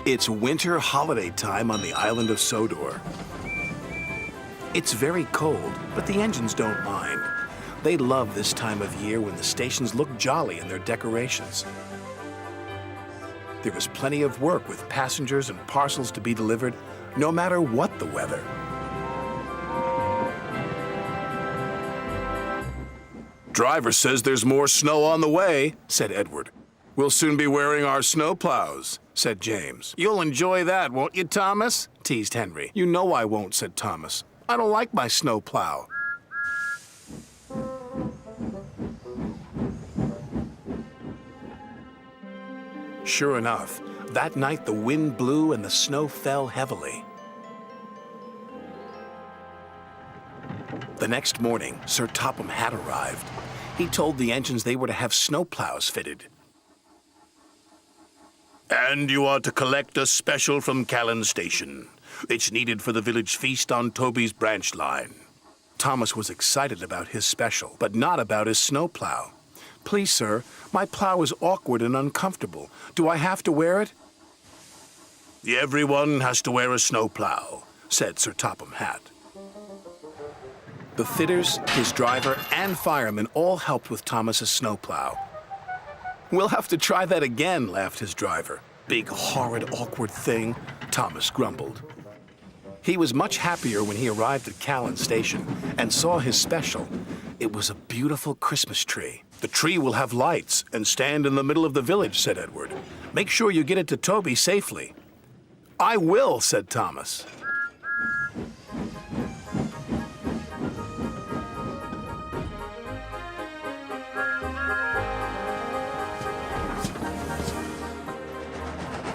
It's winter holiday time on the island of Sodor. It's very cold, but the engines don't mind. They love this time of year when the stations look jolly in their decorations. There is plenty of work with passengers and parcels to be delivered, no matter what the weather. Driver says there's more snow on the way, said Edward. We'll soon be wearing our snow plows, said James. You'll enjoy that, won't you, Thomas? Teased Henry. You know I won't, said Thomas. I don't like my snow plow. Sure enough, that night the wind blew and the snow fell heavily. The next morning, Sir Topham had arrived. He told the engines they were to have snow plows fitted. And you are to collect a special from Callan Station. It's needed for the village feast on Toby's branch line. Thomas was excited about his special, but not about his snowplow. Please, sir, my plow is awkward and uncomfortable. Do I have to wear it? Everyone has to wear a snowplow, said Sir Topham Hatt. The fitters, his driver, and firemen all helped with Thomas's snowplow. We'll have to try that again, laughed his driver. Big, horrid, awkward thing, Thomas grumbled. He was much happier when he arrived at Callan Station and saw his special. It was a beautiful Christmas tree. The tree will have lights and stand in the middle of the village, said Edward. Make sure you get it to Toby safely. I will, said Thomas.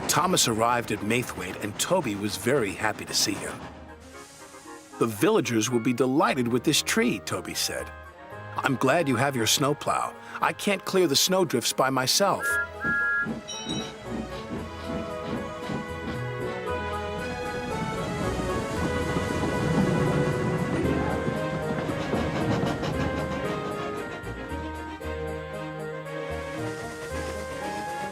Thomas arrived at Maithwaite, and Toby was very happy to see him. The villagers will be delighted with this tree, Toby said. I'm glad you have your snowplow. I can't clear the snowdrifts by myself.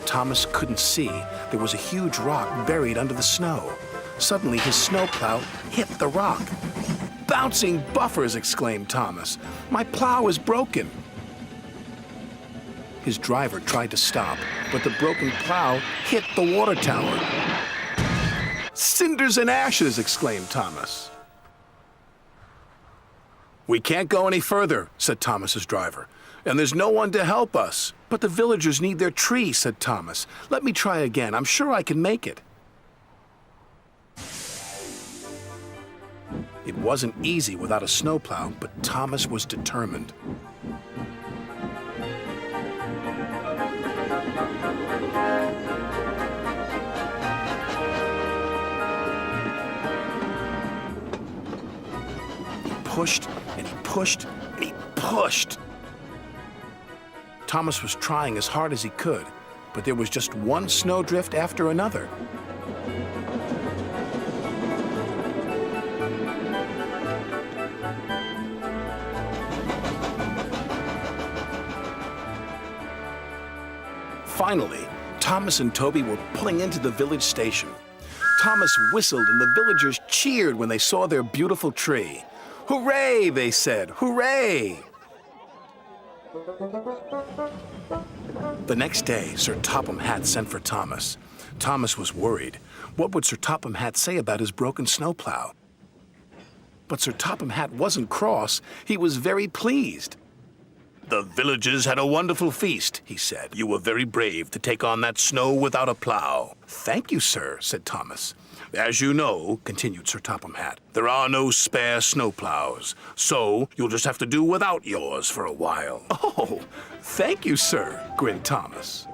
Thomas couldn't see. There was a huge rock buried under the snow. Suddenly, his snowplow hit the rock. Bouncing buffers, exclaimed Thomas. My plow is broken. His driver tried to stop, but the broken plow hit the water tower. Cinders and ashes, exclaimed Thomas. We can't go any further, said Thomas's driver, and there's no one to help us. But the villagers need their tree, said Thomas. Let me try again. I'm sure I can make it. It wasn't easy without a snowplow, but Thomas was determined. He pushed, and he pushed, and he pushed. Thomas was trying as hard as he could, but there was just one snowdrift after another. Finally, Thomas and Toby were pulling into the village station. Thomas whistled and the villagers cheered when they saw their beautiful tree. Hooray, they said, hooray! The next day, Sir Topham Hatt sent for Thomas. Thomas was worried. What would Sir Topham Hatt say about his broken snowplow? But Sir Topham Hatt wasn't cross. He was very pleased. The villagers had a wonderful feast, he said. You were very brave to take on that snow without a plow. Thank you, sir, said Thomas. As you know, continued Sir Topham Hatt, there are no spare snowplows, so you'll just have to do without yours for a while. Oh, thank you, sir, grinned Thomas.